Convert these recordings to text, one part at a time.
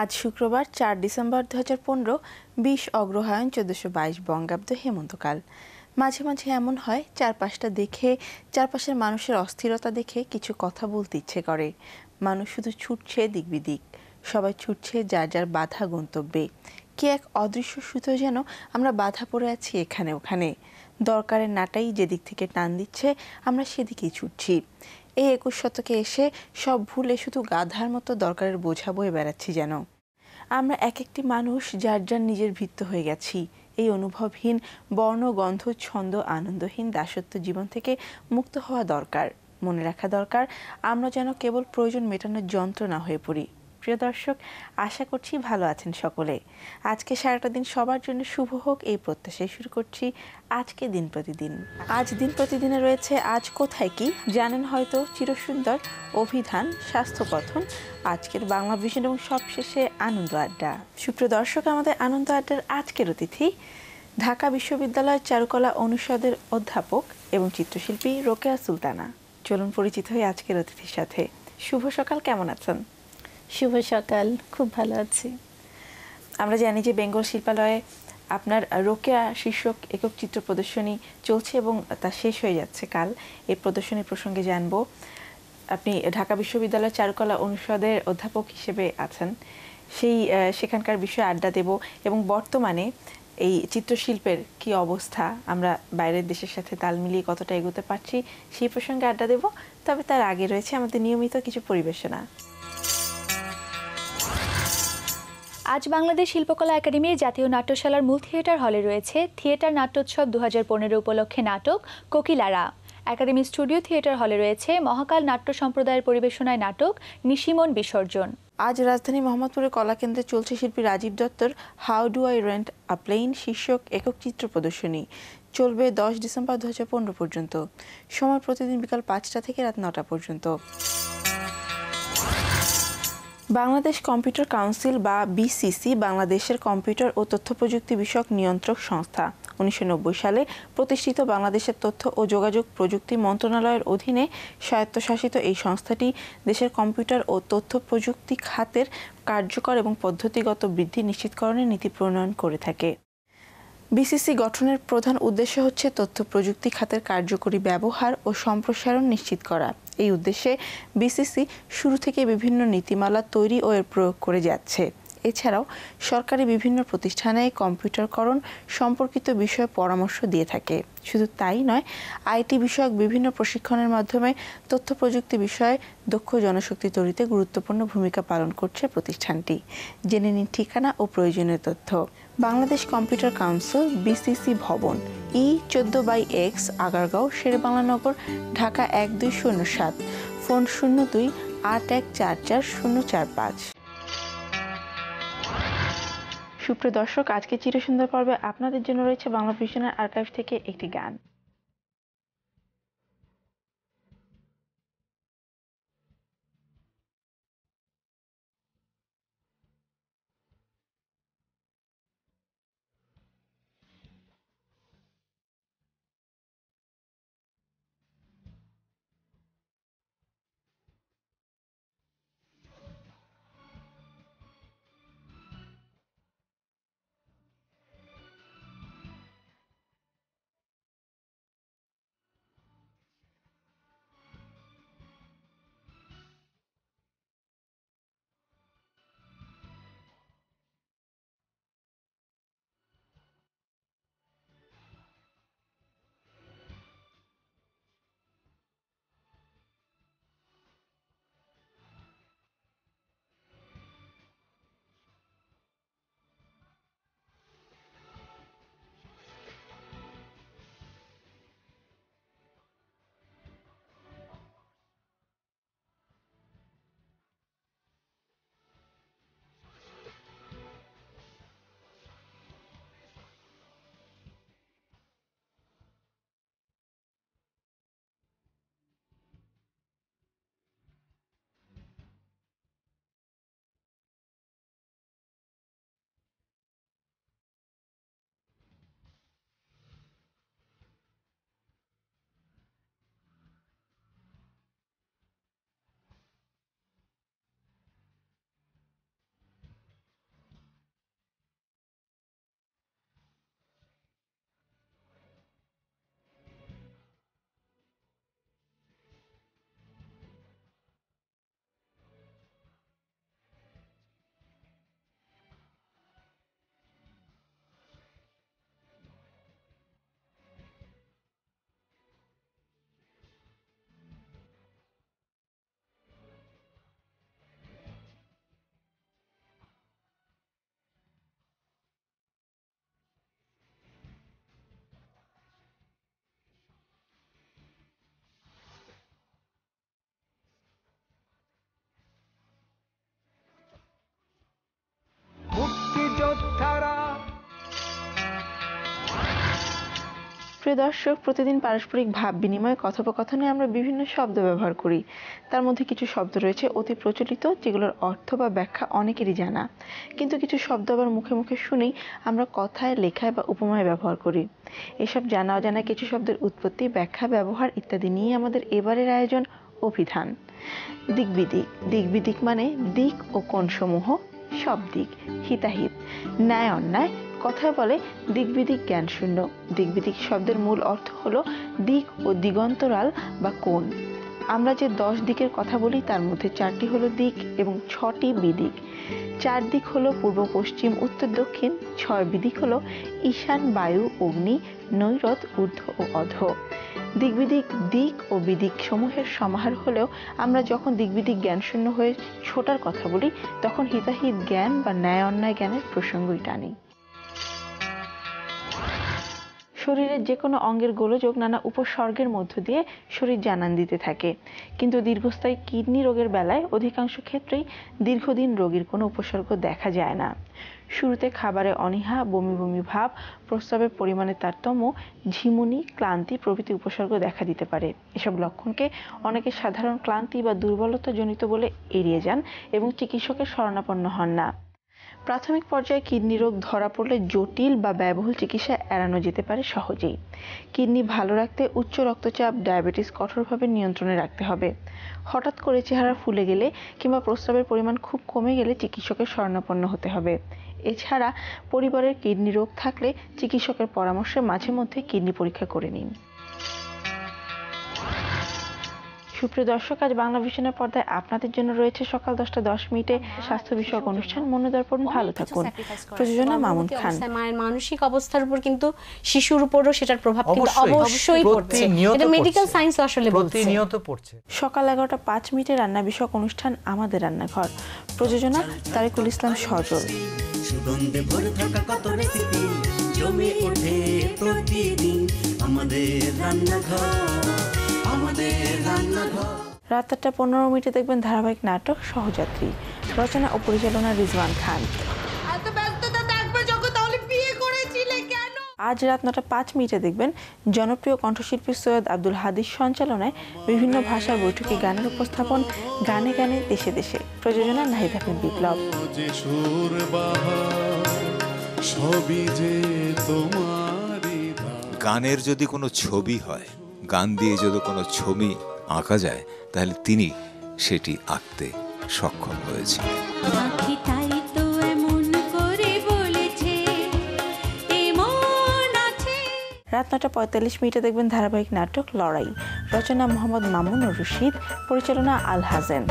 আজ শুক্রবার ৪ ডিসেম্বর ২০১৫ ২০ অগ্রহায়ণ ১৪২২ বঙ্গাব্দ হেমন্তকাল। মাঝে মাঝে এমন হয় চারপাশটা দেখে, চারপাশের মানুষের অস্থিরতা দেখে কিছু কথা বলতে ইচ্ছে করে। মানুষ শুধু ছুটছে দিক বিদিক, সবাই ছুটছে যার যার বাধা গন্তব্যে। কি এক অদৃশ্য সুতো যেন আমরা বাধা পড়ে আছি এখানে ওখানে। দরকারের নাটাই যেদিক থেকে টান দিচ্ছে আমরা সেদিকেই ছুটছি। এই ২১ শতকে এসে সব ভুলে শুধু গাধার মতো দরকারের বোঝা বয়ে বেড়াচ্ছি যেন। আমরা এক একটি মানুষ যার যার নিজের ভিত্ত হয়ে গেছি। এই অনুভবহীন, বর্ণ গন্ধ ছন্দ আনন্দহীন দাসত্ব জীবন থেকে মুক্ত হওয়া দরকার। মনে রাখা দরকার আমরা যেন কেবল প্রয়োজন মেটানোর যন্ত্র না হয়ে পড়ি। প্রিয় দর্শক, আশা করছি ভালো আছেন সকলে। আজকে সারাটা দিন সবার জন্য শুভ হোক এই প্রত্যাশায় শুরু করছি আজকে দিন প্রতিদিন। আজ দিন প্রতিদিনে রয়েছে আজ কোথায় কি জানেন হয়তো, চিরসুন্দর, অভিধান, স্বাস্থ্য কথন, আজকের বাংলা ভিশন এবং সবশেষে আনন্দ আড্ডা। সুপ্রিয় দর্শক, আমাদের আনন্দ আড্ডার আজকের অতিথি ঢাকা বিশ্ববিদ্যালয়ের চারুকলা অনুষদের অধ্যাপক এবং চিত্রশিল্পী রোকেয়া সুলতানা। চলুন পরিচিত হই আজকের অতিথির সাথে। শুভ সকাল, কেমন আছেন? শুভ সকাল, খুব ভালো আছি। আমরা জানি যে বেঙ্গল শিল্পালয়ে আপনার রোকেয়া শীর্ষক একক চিত্র প্রদর্শনী চলছে এবং তা শেষ হয়ে যাচ্ছে কাল। এই প্রদর্শনী প্রসঙ্গে জানবো। আপনি ঢাকা বিশ্ববিদ্যালয়ের চারুকলা অনুষদের অধ্যাপক হিসেবে আছেন, সেখানকার বিষয়ে আড্ডা দেব এবং বর্তমানে এই চিত্রশিল্পের কি অবস্থা, আমরা বাইরের দেশের সাথে তাল মিলিয়ে কতটা এগোতে পারছি সেই প্রসঙ্গে আড্ডা দেব। তবে তার আগে রয়েছে আমাদের নিয়মিত কিছু পরিবেশনা। আজ বাংলাদেশ শিল্পকলা একাডেমির জাতীয় নাট্যশালার মূল থিয়েটার হলে রয়েছে থিয়েটার নাট্যোৎসব ২০১৫ উপলক্ষে নাটক কোকিলারা। একাডেমি স্টুডিও থিয়েটার হলে রয়েছে মহাকাল নাট্য সম্প্রদায়ের পরিবেশনায় নাটক নিশিমন বিসর্জন। আজ রাজধানী মোহাম্মদপুরের কলাকেন্দ্রে চলছে শিল্পী রাজীব দত্তর how do I rent a plane শীর্ষক একক চিত্র প্রদর্শনী। চলবে ১০ ডিসেম্বর ২০১৫ পর্যন্ত। সময় প্রতিদিন বিকাল ৫টা থেকে রাত ৯টা পর্যন্ত। বাংলাদেশ কম্পিউটার কাউন্সিল বা বিসিসি বাংলাদেশের কম্পিউটার ও তথ্য প্রযুক্তি বিষয়ক নিয়ন্ত্রক সংস্থা। ১৯৯০ সালে প্রতিষ্ঠিত বাংলাদেশের তথ্য ও যোগাযোগ প্রযুক্তি মন্ত্রণালয়ের অধীনে স্বায়ত্তশাসিত এই সংস্থাটি দেশের কম্পিউটার ও তথ্য প্রযুক্তি খাতের কার্যকর এবং পদ্ধতিগত বৃদ্ধি নিশ্চিতকরণের নীতি প্রণয়ন করে থাকে। বিসিসি গঠনের প্রধান উদ্দেশ্য হচ্ছে তথ্য প্রযুক্তি খাতের কার্যকরী ব্যবহার ও সম্প্রসারণ নিশ্চিত করা। এই উদ্দেশ্যে বিসিসি শুরু থেকে বিভিন্ন নীতিমালা তৈরি ও এর প্রয়োগ করে যাচ্ছে। এছাড়াও সরকারি বিভিন্ন প্রতিষ্ঠানে কম্পিউটারকরণ সম্পর্কিত বিষয়ে পরামর্শ দিয়ে থাকে। শুধু তাই নয়, আইটি বিষয়ক বিভিন্ন প্রশিক্ষণের মাধ্যমে তথ্য প্রযুক্তি বিষয়ে দক্ষ জনশক্তি তৈরিতে গুরুত্বপূর্ণ ভূমিকা পালন করছে প্রতিষ্ঠানটি। জেনে নিন ঠিকানা ও প্রয়োজনীয় তথ্য। বাংলাদেশ কম্পিউটার কাউন্সিল, বিসিসি ভবন, ই14/X, আগারগাঁও, শেরেবাংলানগর, ঢাকা ১২০৭। ফোন 02-৮১৪৪-০৪৫। সুপ্রিয় দর্শক, আজকে চিরসুন্দর পর্বে আপনাদের জন্য রয়েছে বাংলা ভিশনের আর্কাইভ থেকে একটি গান। সুপ্রিয় দর্শক, প্রতিদিন পারস্পরিক ভাব বিনিময় কথোপকথনে আমরা বিভিন্ন শব্দ ব্যবহার করি। তার মধ্যে কিছু শব্দ রয়েছে অতি প্রচলিত, যেগুলোর অর্থ বা ব্যাখ্যা অনেকেরই জানা, কিন্তু কিছু শব্দ আবার মুখে মুখে শুনেই আমরা কথায়, লেখায় বা উপমায় ব্যবহার করি। এসব জানা অজানা কিছু শব্দের উৎপত্তি, ব্যাখ্যা, ব্যবহার ইত্যাদি নিয়ে আমাদের এবারের আয়োজন অভিধান। দিকবিদিক। দিকবিদিক মানে দিক ও কোণসমূহ, সব দিক, হিতাহিত, ন্যায় অন্যায়। কথায় বলে দিকবিদিক জ্ঞান শূন্য। দিকবিদিক শব্দের মূল অর্থ হলো দিক ও দিগন্তরাল বা কোণ। আমরা যে 10 দিকের কথা বলি তার মধ্যে 4টি হলো দিক এবং 6টি বিদিক। 4 দিক হলো পূর্ব, পশ্চিম, উত্তর, দক্ষিণ। 6 বিদিক হলো ঈশান, বায়ু, অগ্নি, নৈরত, ঊর্ধ্ব ও অধ। দিকবিদিক দিক ও বিদিক সমূহের সমাহার হলেও আমরা যখন দিকবিদিক জ্ঞান শূন্য হয়ে ছোটার কথা বলি তখন হিতাহিত জ্ঞান বা ন্যায় অন্যায় জ্ঞানের প্রসঙ্গই টানি। শরীরের যে কোনো অঙ্গের গোলযোগ নানা উপসর্গের মধ্য দিয়ে শরীর জানান দিতে থাকে, কিন্তু দীর্ঘস্থায়ী কিডনি রোগের বেলায় অধিকাংশ ক্ষেত্রেই দীর্ঘদিন রোগীর কোনো উপসর্গ দেখা যায় না। শুরুতে খাবারে অনীহা, বমি বমি ভাব, প্রস্রাবের পরিমাণে তারতম্য, ঝিমুনি, ক্লান্তি প্রভৃতি উপসর্গ দেখা দিতে পারে। এসব লক্ষণকে অনেকে সাধারণ ক্লান্তি বা দুর্বলতা জনিত বলে এড়িয়ে যান এবং চিকিৎসকের শরণাপন্ন হন না। প্রাথমিক পর্যায়ে কিডনি রোগ ধরা পড়লে জটিল বা ব্যয়বহুল চিকিৎসা এড়ানো যেতে পারে সহজেই। কিডনি ভালো রাখতে উচ্চ রক্তচাপ, ডায়াবেটিস কঠোরভাবে নিয়ন্ত্রণে রাখতে হবে। হঠাৎ করে চেহারা ফুলে গেলে কিংবা প্রস্রাবের পরিমাণ খুব কমে গেলে চিকিৎসকের শরণাপন্ন হতে হবে। এছাড়া পরিবারের কিডনি রোগ থাকলে চিকিৎসকের পরামর্শে মাঝে মধ্যে কিডনি পরীক্ষা করে নিন। সুপ্রিয় দর্শক, আজ বাংলা ভিশনের পর্দায় আপনাদের জন্য রয়েছে সকাল 10টা 10 মিনিটে স্বাস্থ্য বিষয়ক অনুষ্ঠান মনোদর্পণ। ভালো থাকুন। প্রযোজনা মামুন খান। মায়ের মানসিক অবস্থার উপর কিন্তু শিশুর উপরও সেটার প্রভাব কিন্তু অবশ্যই পড়ছে। এটা মেডিকেল সায়েন্স আসলে বলছে, প্রতিনিয়ত পড়ছে। সকাল 11টা 5 মিনিটে রান্না বিষয়ক অনুষ্ঠান আমাদের রান্নাঘর। প্রযোজনা তারিকুল ইসলাম সজল। সুগন্ধে ভরে থাকা কত রেসিপি জমে ওঠে প্রতিদিন আমাদের রান্নাঘর, আমাদের রান্নাঘর। রাত 8টা 15 মিনিটে দেখবেন ধারাবাহিক নাটক সহযাত্রী। রচনা ও পরিচালনা রিজওয়ান খান। এত ব্যস্ততা থাকবে যখন তাহলে বিয়ে করেছিলে কেন? আজ রাত 9টা 5 মিনিটে দেখবেন জনপ্রিয় কণ্ঠশিল্পী সৈয়দ আব্দুল হাদির সঞ্চালনায় বিভিন্ন ভাষার বৈঠকে গানের উপস্থাপন গানে গানে দেশে দেশে। প্রযোজনা নাহিদ হাফিজ বিপ্লব। গানের যদি কোনো ছবি হয়, গান দিয়ে যদি কোনো ছবি আঁকা যায়, তাহলে তিনি সেটি আঁকতে সক্ষম হয়েছিলেন। রাত 9টা 45 মিনিটে দেখবেন ধারাবাহিক নাটক লড়াই। রচনা মোহাম্মদ মামুন ও রশিদ। পরিচালনা আল হাজেন।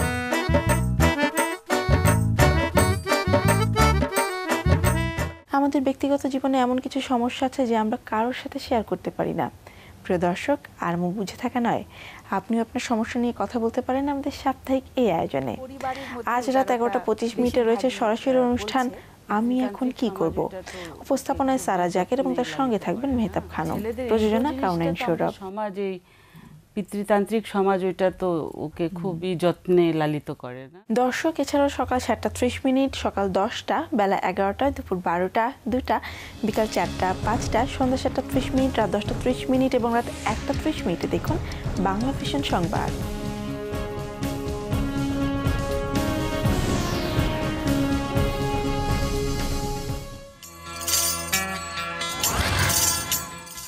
আমাদের ব্যক্তিগত জীবনে এমন কিছু সমস্যা আছে যে আমরা কারোর সাথে শেয়ার করতে পারি না। প্রিয় দর্শক, আর মুখ বুঝে থাকা নয়, আপনিও আপনার সমস্যা নিয়ে কথা বলতে পারেন আমাদের সাপ্তাহিক এই আয়োজনে। আজ রাত 11টা 25 মিনিটে রয়েছে সরাসরি অনুষ্ঠান আমি এখন কি করব। উপস্থাপনায় সারা জাকের এবং তার সঙ্গে থাকবেন মেহতাব খানম। প্রযোজনা কাউনাইন সৌরভ। সমাজ, এই পিতৃতান্ত্রিক সমাজ, ওইটা তো ওকে খুবই যত্নে লালিত করে না। দর্শক, এছাড়াও সকাল 7টা 30 মিনিট, সকাল 10টা, বেলা 11টা, দুপুর 12টা 2টা, বিকাল 4টা 5টা, সন্ধ্যা 7টা 30 মিনিট, রাত 10টা 30 মিনিট এবং রাত 1টা 30 মিনিটে দেখুন বাংলা ভিশন সংবাদ।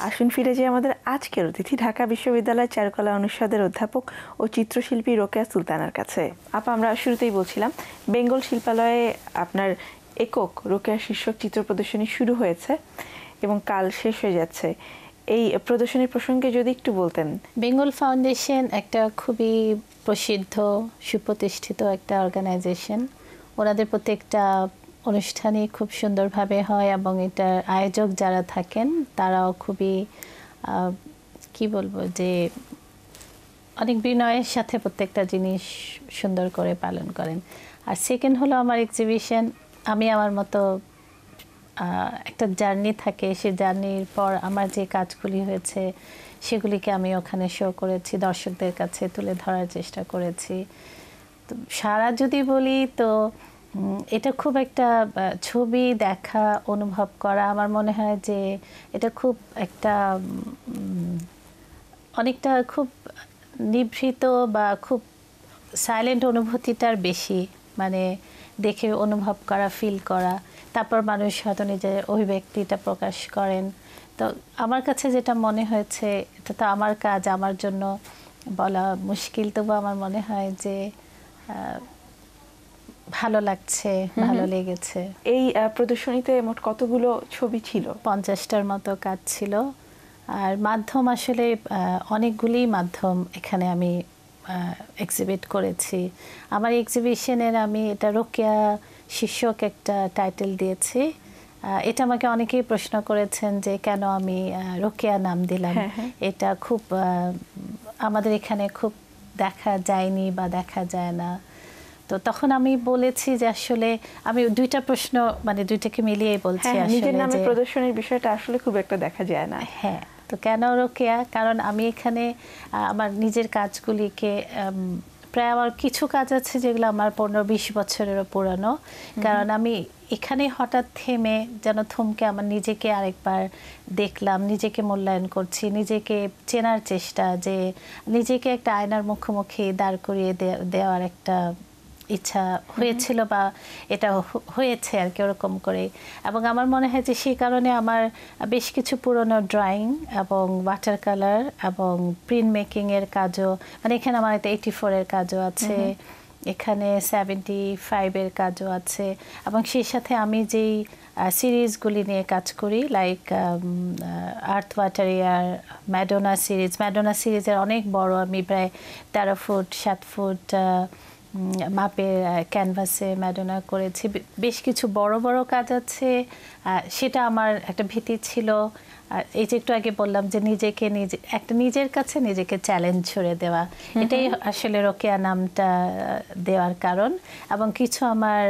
আসুন ফিরে যাই আমাদের আজকের অতিথি, ঢাকা বিশ্ববিদ্যালয় চারুকলা অনুষদের অধ্যাপক ও চিত্রশিল্পী রোকেয়া সুলতানার কাছে। আপা, আমরা শুরুতেই বলছিলাম বেঙ্গল শিল্পালয়ে আপনার একক রোকেয়া শীর্ষক চিত্র প্রদর্শনী শুরু হয়েছে এবং কাল শেষ হয়ে যাচ্ছে। এই প্রদর্শনীর প্রসঙ্গে যদি একটু বলতেন। বেঙ্গল ফাউন্ডেশন একটা খুবই প্রসিদ্ধ সুপ্রতিষ্ঠিত একটা অর্গানাইজেশন। ওনাদের প্রত্যেকটা অনুষ্ঠানই খুব সুন্দরভাবে হয় এবং এটার আয়োজক যারা থাকেন তারাও খুবই কি বলবো যে অনেক বিনয়ের সাথে প্রত্যেকটা জিনিস সুন্দর করে পালন করেন। আর সেকেন্ড হলো আমার এক্সিবিশন। আমি আমার মতো একটা জার্নি থাকে, সে জার্নির পর আমার যে কাজগুলি হয়েছে সেগুলিকে আমি ওখানে শো করেছি, দর্শকদের কাছে তুলে ধরার চেষ্টা করেছি। তো সারা যদি বলি তো এটা খুব একটা ছবি দেখা অনুভব করা আমার মনে হয় যে এটা খুব একটা অনেকটা খুব নিভৃত বা খুব সাইলেন্ট অনুভূতিটার বেশি, মানে দেখে অনুভব করা, ফিল করা, তারপর মানুষ হয়তো নিজের অভিব্যক্তিটা প্রকাশ করেন। তো আমার কাছে যেটা মনে হয়েছে, এটা তো আমার কাজ, আমার জন্য বলা মুশকিল, তবু আমার মনে হয় যে ভালো লাগছে, ভালো লেগেছে। এই প্রদর্শনীতে মোট কতগুলো ছবি ছিল? 50টার মতো কাজ ছিল। আর মাধ্যম আসলে অনেকগুলি মাধ্যম এখানে আমি এক্সিবিট করেছি। আমার এক্সিবিশনের আমি এটা রোকেয়া শীর্ষক একটা টাইটেল দিয়েছি। এটা আমাকে অনেকেই প্রশ্ন করেছেন যে কেন আমি রোকেয়া নাম দিলাম। এটা খুব আমাদের এখানে খুব দেখা যায়নি বা দেখা যায় না। তো তখন আমি বলেছি যে আসলে আমি দুইটা প্রশ্ন, মানে দুইটাকে মিলিয়েই বলছি আসলে নিজের নামে প্রদর্শনীর বিষয়টা আসলে খুব একটা দেখা যায় না। হ্যাঁ, তো কেন রোকেয়া? কারণ আমি এখানে আমার নিজের কাজগুলিকে প্রায় আমার কিছু কাজ আছে যেগুলো আমার 15-20 বছরেরও পুরানো। কারণ আমি এখানে হঠাৎ থেমে যেন থমকে আমার নিজেকে আরেকবার দেখলাম, নিজেকে মূল্যায়ন করছি, নিজেকে চেনার চেষ্টা, যে নিজেকে একটা আয়নার মুখোমুখি দাঁড় করিয়ে দেওয়ার একটা ইচ্ছা হয়েছিল বা এটা হয়েছে আর কি, ওরকম করে। এবং আমার মনে হয় যে সেই কারণে আমার বেশ কিছু পুরনো ড্রয়িং এবং ওয়াটার কালার এবং প্রিন্ট মেকিংয়ের কাজও, মানে এখানে আমার 84-এর কাজও আছে, এখানে 75-এর কাজও আছে। এবং সেই সাথে আমি যেই সিরিজগুলি নিয়ে কাজ করি, লাইক আর্থ ওয়াটার এয়ার, ম্যাডোনা সিরিজের অনেক বড়, আমি প্রায় 13 ফুট 7 ফুট মাপের ক্যানভাসে ম্যাডোনা করেছি। বেশ কিছু বড় বড় কাজ আছে। সেটা আমার একটা ভীতি ছিল। এই যে একটু আগে বললাম যে নিজেকে একটা নিজের কাছে নিজেকে চ্যালেঞ্জ ছুড়ে দেওয়া, এটাই আসলে রোকেয়া নামটা দেওয়ার কারণ। এবং কিছু আমার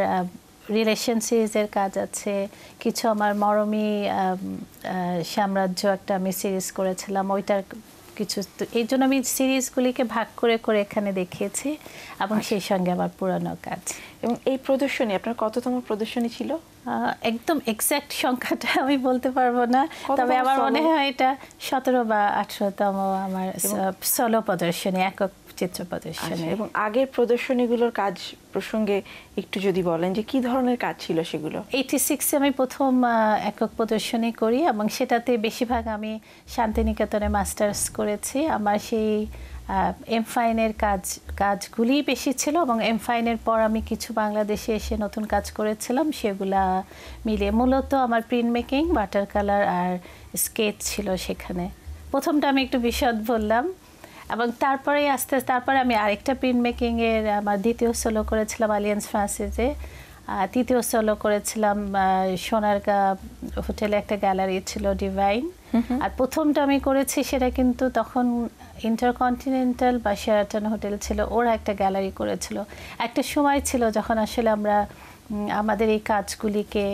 রিলেশন সিরিজের কাজ আছে, কিছু আমার মরমী সাম্রাজ্য একটা আমি সিরিজ করেছিলাম, ওইটার কিছু। এই জন্য আমি সিরিজগুলিকে ভাগ করে করে এখানে দেখিয়েছি এবং সেই সঙ্গে আমার পুরানো কাজ। এবং এই প্রদর্শনী আপনার কততম প্রদর্শনী ছিল? একদম এক্সাক্ট সংখ্যাটা আমি বলতে পারবো না, তবে আমার মনে হয় এটা 17 বা 18তম আমার সোলো প্রদর্শনী, একক চিত্র প্রদর্শনী। এবং আগের প্রদর্শনীগুলোর কাজ প্রসঙ্গে একটু যদি বলেন যে কি ধরনের কাজ ছিল সেগুলো? 86-এ আমি প্রথম একক প্রদর্শনী করি এবং সেটাতে বেশিরভাগ আমি শান্তিনিকেতনে মাস্টার্স করেছি। আমার সেই এমফাইনের কাজগুলি বেশি ছিল এবং এমফাইনের পর আমি কিছু বাংলাদেশে এসে নতুন কাজ করেছিলাম, সেগুলা মিলিয়ে মূলত আমার প্রিন্ট মেকিং, ওয়াটার কালার আর স্কেচ ছিল সেখানে। প্রথমটা আমি একটু বিশদ বললাম এবং তারপরে তারপরে আমি আরেকটা প্রিন্ট মেকিংয়ের আমার দ্বিতীয় সোলো করেছিলাম আলিয়েন্স ফ্রান্সিসে, তৃতীয় সোলো করেছিলাম সোনারগাঁ হোটেলে একটা গ্যালারি ছিল ডিভাইন। আর প্রথমটা আমি করেছি সেটা কিন্তু তখন ইন্টারকন্টিনেন্টাল বা শেরাটন হোটেল ছিল, ওরা একটা গ্যালারি করেছিল। একটা সময় ছিল যখন আসলে আমরা আমাদের এই কাজগুলিকে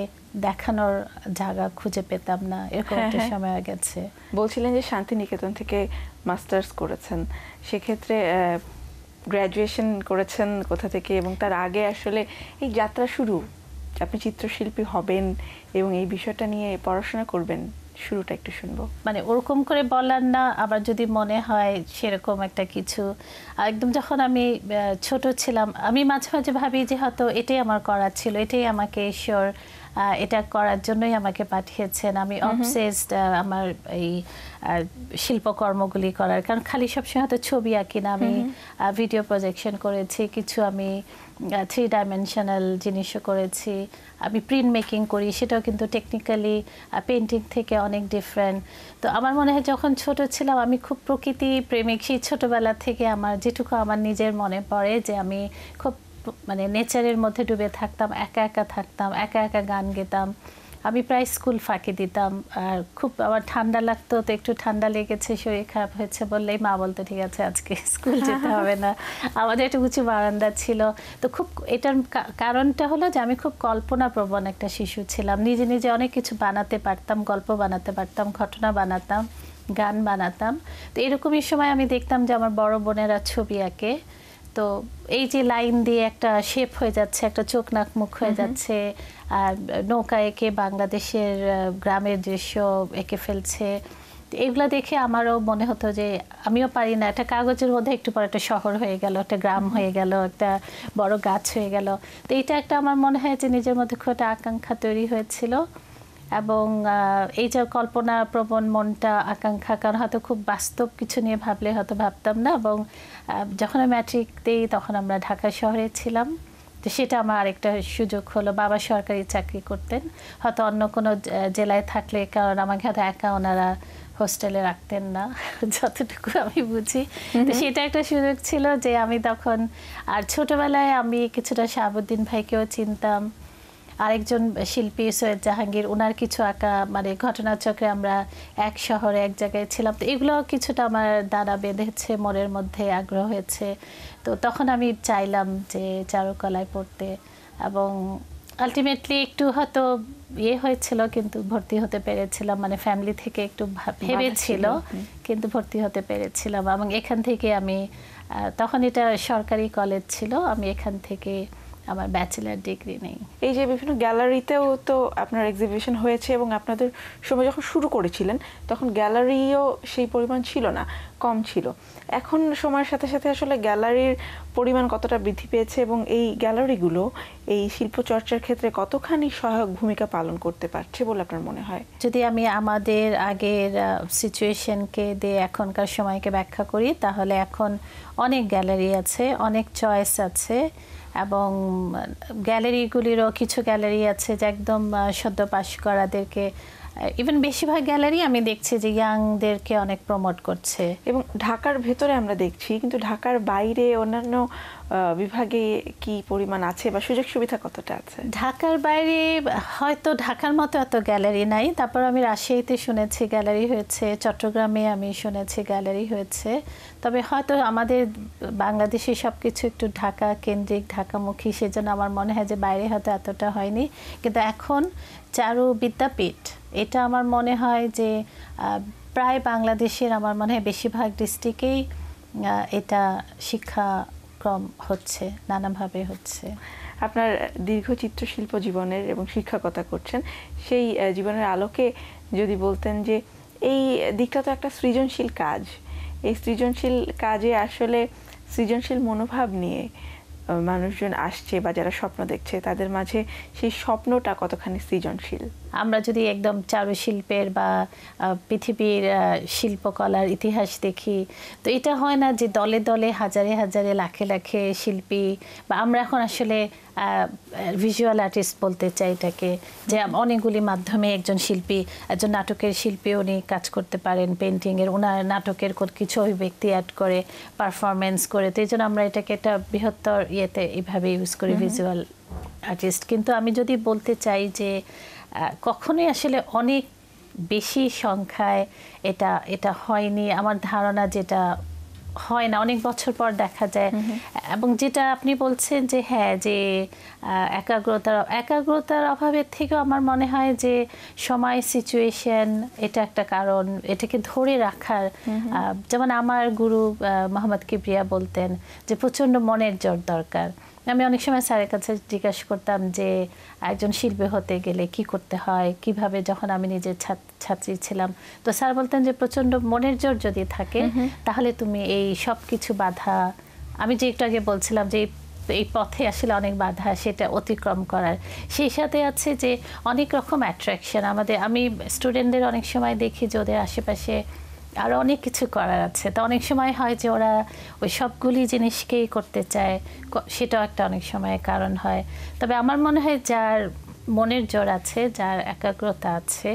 দেখানোর জায়গা খুঁজে পেতাম না, এরকম একটা সময় গেছে। বলছিলেন যে শান্তিনিকেতন থেকে মাস্টার্স করেছেন, সেক্ষেত্রে গ্র্যাজুয়েশন করেছেন কোথা থেকে? এবং তার আগে আসলে এই যাত্রা শুরু, আপনি চিত্রশিল্পী হবেন এবং এই বিষয়টা নিয়ে পড়াশোনা করবেন, শুরুটা একটু শুনবো। মানে ওরকম করে বলার না, আবার যদি মনে হয় সেরকম একটা কিছু, একদম যখন আমি ছোট ছিলাম আমি মাঝে মাঝে ভাবি যে হয়তো এটাই আমার করার ছিল, এটাই আমাকে ঈশ্বর এটা করার জন্যই আমাকে পাঠিয়েছেন। আমি অবসেসড আমার এই শিল্পকর্মগুলি করার, কারণ খালি সবসময় হয়তো ছবি আঁকি না, আমি ভিডিও প্রজেকশন করেছি, কিছু আমি 3 ডাইমেনশনাল জিনিসও করেছি, আমি প্রিন্ট মেকিং করি, সেটাও কিন্তু টেকনিক্যালি পেন্টিং থেকে অনেক ডিফারেন্ট। তো আমার মনে হয় যখন ছোট ছিলাম আমি খুব প্রকৃতি প্রেমিক, সেই ছোটোবেলা থেকে আমার যেটুকু আমার নিজের মনে পড়ে যে আমি খুব মানে নেচারের মধ্যে ডুবে থাকতাম, একা একা থাকতাম, একা একা গান গেতাম। আমি প্রায় স্কুল ফাঁকি দিতাম। আর খুব আমার ঠান্ডা লাগতো, তো একটু ঠান্ডা লেগেছে, শরীর খারাপ হয়েছে বললেই মা বলতো ঠিক আছে আজকে স্কুল যেতে হবে না। আমাদের একটা উঁচু বারান্দা ছিল। তো খুব এটার কারণটা হলো যে আমি খুব কল্পনাপ্রবণ একটা শিশু ছিলাম, নিজে নিজে অনেক কিছু বানাতে পারতাম, গল্প বানাতে পারতাম, ঘটনা বানাতাম, গান বানাতাম। তো এরকমই সময় আমি দেখতাম যে আমার বড় বোনেরা ছবি আঁকে, তো এই যে লাইন দিয়ে একটা শেপ হয়ে যাচ্ছে, একটা চোখ নাক মুখ হয়ে যাচ্ছে, আর নৌকা এঁকে বাংলাদেশের গ্রামের দৃশ্য এঁকে ফেলছে, এগুলা দেখে আমারও মনে হতো যে আমিও পারি না, একটা কাগজের মধ্যে একটু পর একটা শহর হয়ে গেল, একটা গ্রাম হয়ে গেল, একটা বড় গাছ হয়ে গেল। তো এটা একটা আমার মনে হয় যে নিজের মধ্যে খুব একটা আকাঙ্ক্ষা তৈরি হয়েছিল। এবং এই যে কল্পনা প্রবণ মনটা, আকাঙ্ক্ষা, কারণ হয়তো খুব বাস্তব কিছু নিয়ে ভাবলে হয়তো ভাবতাম না। এবং যখন আমি ম্যাট্রিক দিই তখন আমরা ঢাকা শহরে ছিলাম, তো সেটা আমার আরেকটা সুযোগ হলো। বাবা সরকারি চাকরি করতেন, হয়তো অন্য কোনো জেলায় থাকলে, কারণ আমাকে হয়তো একা ওনারা হোস্টেলে রাখতেন না যতটুকু আমি বুঝি। তো সেটা একটা সুযোগ ছিল যে আমি তখন, আর ছোটবেলায় আমি কিছুটা শাহাবুদ্দিন ভাইকেও চিনতাম, আরেকজন শিল্পী সৈয়দ জাহাঙ্গীর, ওনার কিছু আঁকা, মানে ঘটনাচক্রে আমরা এক শহরে এক জায়গায় ছিলাম। তো এগুলো কিছুটা আমার দ্বারা বেঁধেছে, মনের মধ্যে আগ্রহ হয়েছে। তো তখন আমি চাইলাম যে চারুকলায় পড়তে, এবং আলটিমেটলি একটু হয়তো হয়েছিল, কিন্তু ভর্তি হতে পেরেছিলাম। মানে ফ্যামিলি থেকে একটু ভেবেছিল, কিন্তু ভর্তি হতে পেরেছিলাম। এবং এখান থেকে আমি, তখন এটা সরকারি কলেজ ছিল, আমি এখান থেকে আমার ব্যাচেলার ডিগ্রি নেই। এই যে বিভিন্ন গ্যালারিতেও তো আপনার এক্সিবিশন হয়েছে, এবং আপনাদের সময় যখন শুরু করেছিলেন তখন গ্যালারিও সেই পরিমাণ ছিল না, কম ছিল। এখন সময়ের সাথে সাথে আসলে গ্যালারির পরিমাণ কতটা বৃদ্ধি পেয়েছে, এবং এই গ্যালারিগুলো এই শিল্প চর্চার ক্ষেত্রে কতখানি সহায়ক ভূমিকা পালন করতে পারছে বলে আপনার মনে হয়? যদি আমি আমাদের আগের সিচুয়েশনকে দিয়ে এখনকার সময়কে ব্যাখ্যা করি, তাহলে এখন অনেক গ্যালারি আছে, অনেক চয়েস আছে, এবং গ্যালারিগুলিরও কিছু গ্যালারি আছে যে একদম সদ্য পাশ করাদেরকে, ইভেন বেশিরভাগ গ্যালারি আমি দেখছি যে ইয়াংদেরকে অনেক প্রমোট করছে। এবং ঢাকার ভেতরে আমরা দেখছি, কিন্তু ঢাকার বাইরে অন্যান্য বিভাগে কি পরিমাণ আছে বা সুযোগ সুবিধা কতটা আছে? ঢাকার বাইরে হয়তো ঢাকার মতো এত গ্যালারি নাই। তারপর আমি রাজশাহীতে শুনেছি গ্যালারি হয়েছে, চট্টগ্রামে আমি শুনেছি গ্যালারি হয়েছে। তবে হয়তো আমাদের বাংলাদেশে সব কিছু একটু ঢাকা কেন্দ্রিক, ঢাকামুখী, সেজন্য আমার মনে হয় যে বাইরে হয়তো এতটা হয়নি। কিন্তু এখন চারু বিদ্যাপীঠ, এটা আমার মনে হয় যে প্রায় বাংলাদেশের, আমার মনে হয় বেশিরভাগ ডিস্ট্রিক্টেই এটা শিক্ষাক্রম হচ্ছে, নানাভাবে হচ্ছে। আপনার দীর্ঘ চিত্রশিল্প জীবনের এবং শিক্ষকতা করছেন, সেই জীবনের আলোকে যদি বলতেন যে এই দিকটা তো একটা সৃজনশীল কাজ, এই সৃজনশীল কাজে আসলে সৃজনশীল মনোভাব নিয়ে মানুষজন আসছে বা যারা স্বপ্ন দেখছে, তাদের মাঝে সেই স্বপ্নটা কতখানি সৃজনশীল? আমরা যদি একদম চারুশিল্পের বা পৃথিবীর শিল্পকলার ইতিহাস দেখি, তো এটা হয় না যে দলে দলে হাজারে হাজারে লাখে লাখে শিল্পী, বা আমরা এখন আসলে ভিজুয়াল আর্টিস্ট বলতে চাই এটাকে, যে অনেকগুলি মাধ্যমে একজন শিল্পী, একজন নাটকের শিল্পী, উনি কাজ করতে পারেন পেন্টিংয়ের, ওনার নাটকের কিছু অভিব্যক্তি অ্যাড করে, পারফরমেন্স করে। তো এই জন্য আমরা এটাকে একটা বৃহত্তর ইয়েতে এইভাবে ইউজ করি, ভিজুয়াল আর্টিস্ট। কিন্তু আমি যদি বলতে চাই যে কখনোই আসলে অনেক বেশি সংখ্যায় এটা হয়নি, আমার ধারণা যেটা হয় না, অনেক বছর পর দেখা যায়। এবং যেটা আপনি বলছেন যে হ্যাঁ, যে একাগ্রতার অভাবের থেকেও আমার মনে হয় যে সময়, সিচুয়েশন, এটা একটা কারণ, এটাকে ধরে রাখার। যেমন আমার গুরু মোহাম্মদ কিবরিয়া বলতেন যে প্রচণ্ড মনের জোর দরকার। আমি অনেক সময় স্যারের কাছে জিজ্ঞাসা করতাম যে একজন শিল্পী হতে গেলে কি করতে হয়, কিভাবে, যখন আমি নিজের ছাত্রী ছিলাম। তো স্যার বলতেন যে প্রচণ্ড মনের জোর যদি থাকে, তাহলে তুমি এই সব কিছু বাধা, আমি যে একটু আগে বলছিলাম যে এই পথে আসলে অনেক বাধা, সেটা অতিক্রম করার। সেই সাথে আছে যে অনেক রকম অ্যাট্রাকশন আমাদের, আমি স্টুডেন্টদের অনেক সময় দেখি যে ওদের আশেপাশে আরও অনেক কিছু করার আছে। তো অনেক সময় হয় যে ওরা ওই সবগুলি জিনিসকেই করতে চায়, সেটাও একটা অনেক সময় কারণ হয়। তবে আমার মনে হয় যার মনের জোর আছে, যার একাগ্রতা আছে,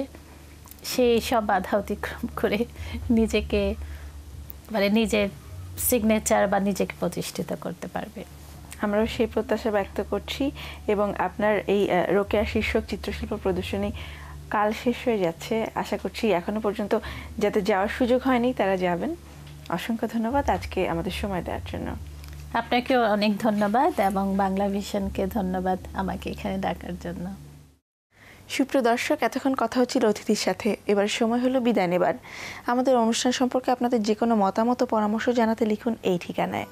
সেই সব বাধা অতিক্রম করে নিজেকে, মানে নিজের সিগনেচার বা নিজেকে প্রতিষ্ঠিত করতে পারবে। আমরাও সেই প্রত্যাশা ব্যক্ত করছি। এবং আপনার এই রোকেয়া শীর্ষক চিত্রশিল্প প্রদর্শনী কাল শেষ হয়ে যাচ্ছে, আশা করছি এখনো পর্যন্ত যাতে যাওয়ার সুযোগ হয়নি তারা যাবেন। অসংখ্য ধন্যবাদ আজকে আমাদের সময় দেওয়ার জন্য। আপনাকেও অনেক ধন্যবাদ, এবং বাংলা ভিশনকে ধন্যবাদ আমাকে এখানে ডাকার জন্য। সুপ্রিয় দর্শক, এতক্ষণ কথা হচ্ছিল অতিথির সাথে। এবার সময় হলো বিদায় নেবার। আমাদের অনুষ্ঠান সম্পর্কে আপনাদের যে কোনো মতামত ও পরামর্শ জানাতে লিখুন এই ঠিকানায়।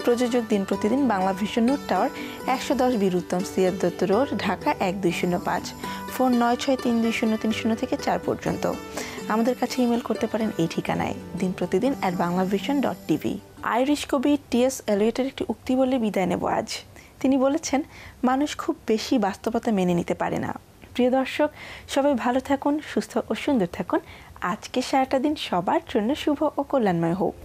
প্রযোজক দিন প্রতিদিন, বাংলা ভিশন নূর টাওয়ার, 110 বীর উত্তম সিরাজ দত্ত রোড, ঢাকা 1205। ফোন 96320303 থেকে 4 পর্যন্ত। আমাদের কাছে ইমেল করতে পারেন এই ঠিকানায় dinprotidin@banglavision.tv। আইরিশ কবি টি.এস. এলিয়টের একটি উক্তি বলে বিদায় নেব আজ। তিনি বলেছেন, মানুষ খুব বেশি বাস্তবতা মেনে নিতে পারে না। প্রিয় দর্শক, সবাই ভালো থাকুন, সুস্থ ও সুন্দর থাকুন। আজকে সারাটা দিন সবার জন্য শুভ ও কল্যাণময় হোক।